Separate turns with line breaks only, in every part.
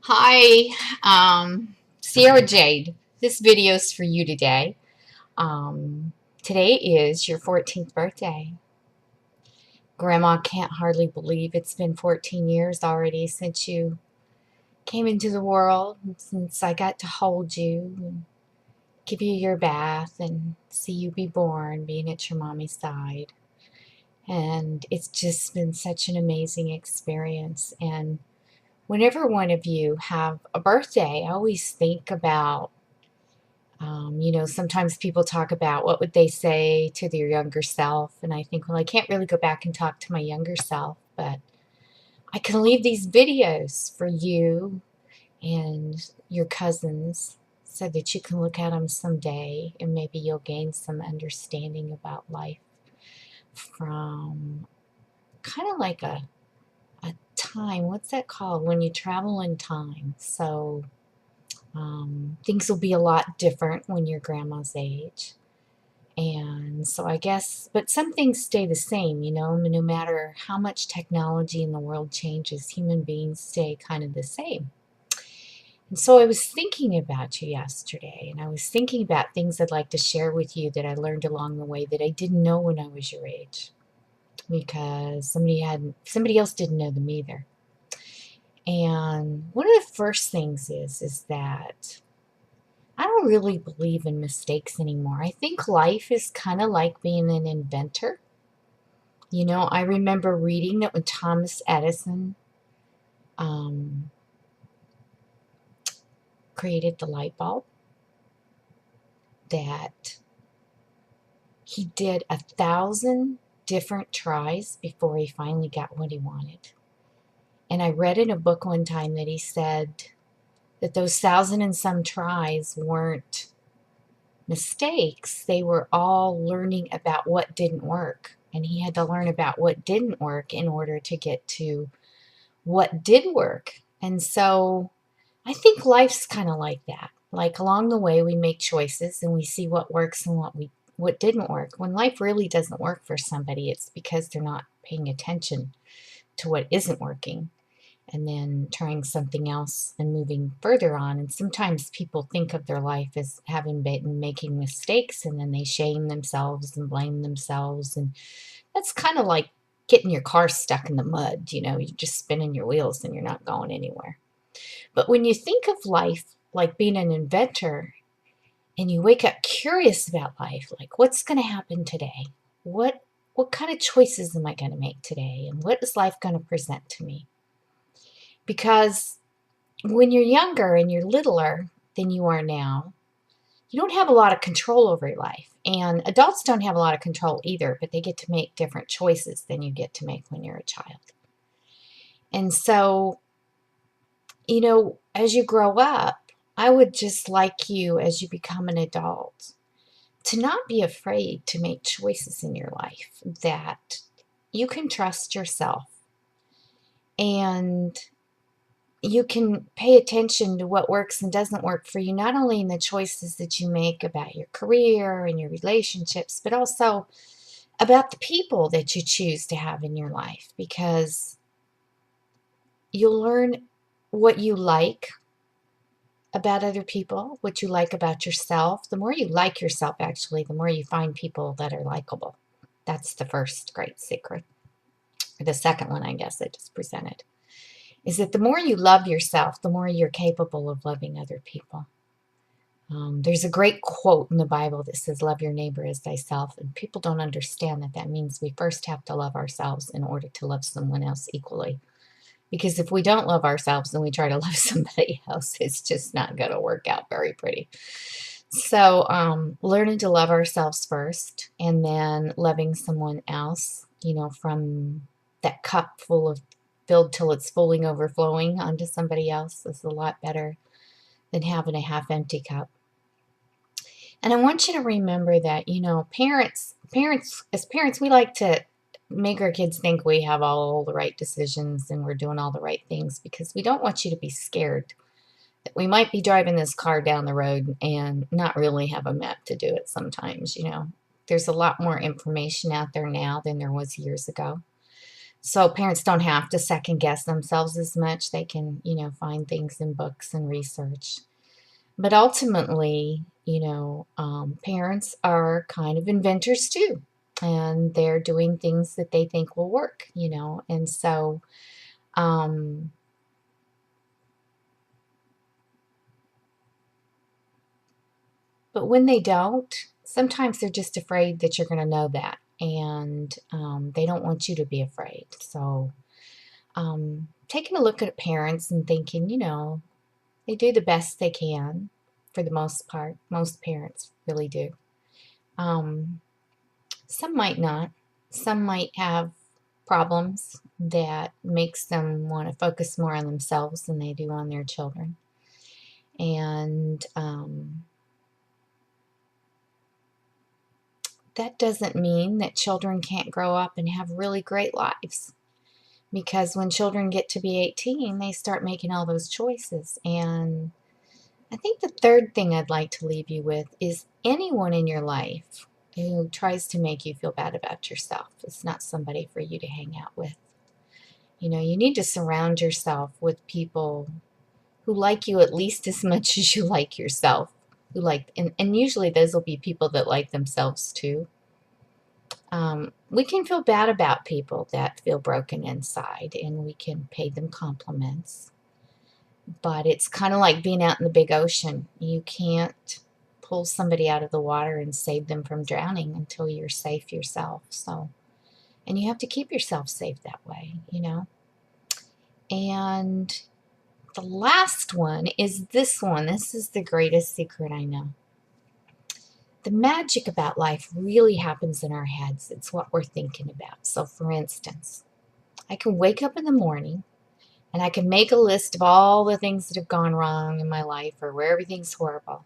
Hi, Sierra Jade. This video is for you today. Today is your 14th birthday. Grandma can't hardly believe it's been 14 years already since you came into the world, since I got to hold you and give you your bath and see you be born, being at your mommy's side. And it's just been such an amazing experience. And whenever one of you have a birthday, I always think about, sometimes people talk about what would they say to their younger self. And I think, well, I can't really go back and talk to my younger self, but I can leave these videos for you and your cousins so that you can look at them someday and maybe you'll gain some understanding about life from kind of like a time. What's that called? When you travel in time. So things will be a lot different when you're grandma's age. And so I guess, but some things stay the same, no matter how much technology in the world changes, human beings stay kind of the same. And so I was thinking about you yesterday, and I was thinking about things I'd like to share with you that I learned along the way that I didn't know when I was your age, because somebody else didn't know them either. And one of the first things is that I don't really believe in mistakes anymore. I think life is kind of like being an inventor. I remember reading that when Thomas Edison um, created the light bulb, that he did 1,000 different tries before he finally got what he wanted. And I read in a book one time that he said that those 1,000 and some tries weren't mistakes. They were all learning about what didn't work. And he had to learn about what didn't work in order to get to what did work. And so I think life's kind of like that. Like along the way, we make choices and we see what works and what didn't work. When life really doesn't work for somebody, it's because they're not paying attention to what isn't working and then trying something else and moving further on. And sometimes people think of their life as having been making mistakes, and then they shame themselves and blame themselves. And that's kind of like getting your car stuck in the mud. You're just spinning your wheels and you're not going anywhere. But when you think of life like being an inventor and you wake up curious about life, like what's going to happen today? What kind of choices am I going to make today? And what is life going to present to me? Because when you're younger and you're littler than you are now, you don't have a lot of control over your life. And adults don't have a lot of control either, but they get to make different choices than you get to make when you're a child. And so, as you grow up, I would just like you, as you become an adult, to not be afraid to make choices in your life, that you can trust yourself and you can pay attention to what works and doesn't work for you, not only in the choices that you make about your career and your relationships, but also about the people that you choose to have in your life, because you'll learn what you like about other people, what you like about yourself. The more you like yourself, actually, the more you find people that are likable. That's the first great secret. Or the second one, I guess, I just presented, is that the more you love yourself, the more you're capable of loving other people. There's a great quote in the Bible that says, love your neighbor as thyself. And people don't understand that that means we first have to love ourselves in order to love someone else equally. Because if we don't love ourselves and we try to love somebody else, it's just not going to work out very pretty. So learning to love ourselves first and then loving someone else, from that cup filled till it's fully overflowing onto somebody else is a lot better than having a half empty cup. And I want you to remember that, as parents, we like to make our kids think we have all the right decisions and we're doing all the right things, because we don't want you to be scared that we might be driving this car down the road and not really have a map to do it sometimes. There's a lot more information out there now than there was years ago. So parents don't have to second guess themselves as much. They can, find things in books and research. But ultimately, parents are kind of inventors too. And they're doing things that they think will work, And so, um, but when they don't, sometimes they're just afraid that you're going to know that. And they don't want you to be afraid. So, taking a look at parents and thinking, they do the best they can for the most part. Most parents really do. Um, some might not. Some might have problems that makes them want to focus more on themselves than they do on their children. And that doesn't mean that children can't grow up and have really great lives. Because when children get to be 18, they start making all those choices. And I think the third thing I'd like to leave you with is anyone in your life who tries to make you feel bad about yourself is not somebody for you to hang out with. You need to surround yourself with people who like you at least as much as you like yourself. And usually those will be people that like themselves too. We can feel bad about people that feel broken inside, and we can pay them compliments. But it's kind of like being out in the big ocean. You can't pull somebody out of the water and save them from drowning until you're safe yourself. So, and you have to keep yourself safe that way. And the last one is this one. This is the greatest secret I know. The magic about life really happens in our heads. It's what we're thinking about. So, for instance, I can wake up in the morning and I can make a list of all the things that have gone wrong in my life or where everything's horrible.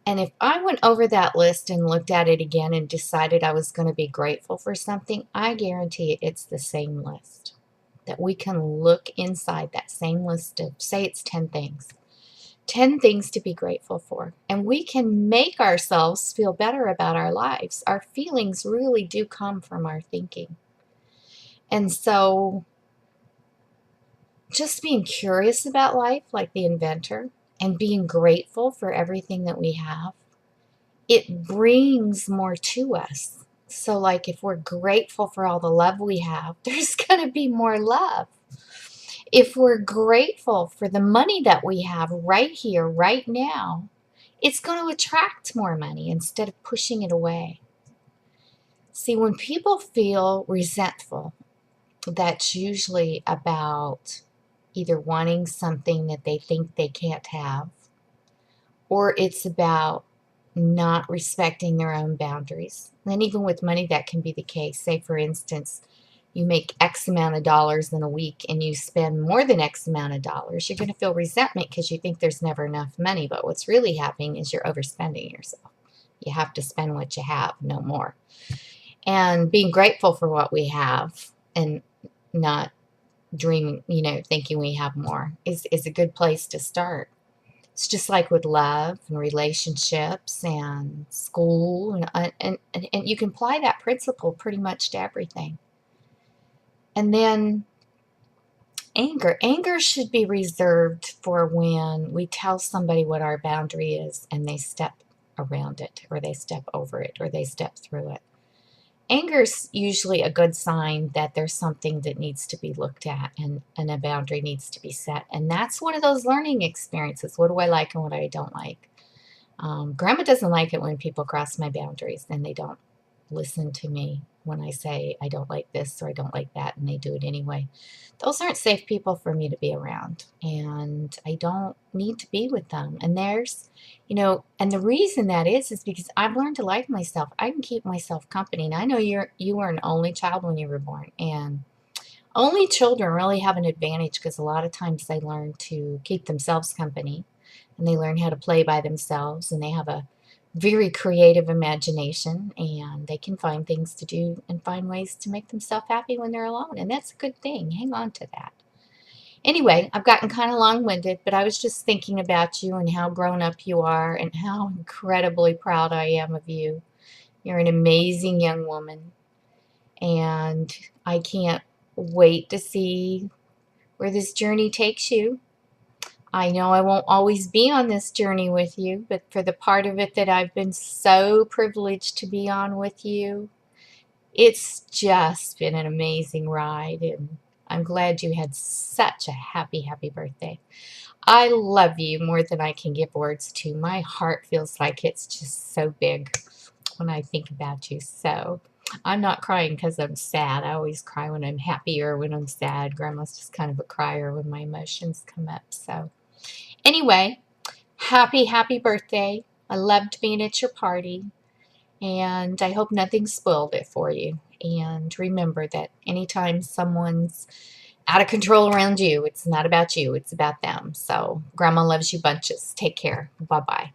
And if I went over that list and looked at it again and decided I was going to be grateful for something, I guarantee it's the same list. That we can look inside that same list of, say it's 10 things. 10 things to be grateful for. And we can make ourselves feel better about our lives. Our feelings really do come from our thinking. And so just being curious about life, like the inventor, and being grateful for everything that we have, it brings more to us. So, like, if we're grateful for all the love we have, there's going to be more love. If we're grateful for the money that we have right here, right now, it's going to attract more money instead of pushing it away. See, when people feel resentful, that's usually about either wanting something that they think they can't have, or it's about not respecting their own boundaries. And even with money, that can be the case. Say, for instance, you make X amount of dollars in a week and you spend more than X amount of dollars, you're going to feel resentment because you think there's never enough money. But what's really happening is you're overspending yourself. You have to spend what you have, no more. And being grateful for what we have and not dreaming, thinking we have more is a good place to start. It's just like with love and relationships and school, and you can apply that principle pretty much to everything. And then anger. Anger should be reserved for when we tell somebody what our boundary is and they step around it, or they step over it, or they step through it. Anger is usually a good sign that there's something that needs to be looked at, and a boundary needs to be set. And that's one of those learning experiences. What do I like and what I don't like? Grandma doesn't like it when people cross my boundaries and they don't listen to me when I say I don't like this or I don't like that, and they do it anyway. Those aren't safe people for me to be around, and I don't need to be with them. And and the reason that is because I've learned to like myself. I can keep myself company. And I know you were an only child when you were born, and only children really have an advantage because a lot of times they learn to keep themselves company, and they learn how to play by themselves, and they have a very creative imagination, and they can find things to do and find ways to make themselves happy when they're alone. And that's a good thing. Hang on to that. Anyway, I've gotten kind of long-winded, but I was just thinking about you and how grown up you are and how incredibly proud I am of you. You're an amazing young woman. And I can't wait to see where this journey takes you. I know I won't always be on this journey with you, but for the part of it that I've been so privileged to be on with you, it's just been an amazing ride, and I'm glad you had such a happy, happy birthday. I love you more than I can give words to. My heart feels like it's just so big when I think about you. So I'm not crying because I'm sad. I always cry when I'm happy or when I'm sad. Grandma's just kind of a crier when my emotions come up. So anyway, happy, happy birthday. I loved being at your party, and I hope nothing spoiled it for you. And remember that anytime someone's out of control around you, it's not about you, it's about them. So Grandma loves you bunches. Take care. Bye-bye.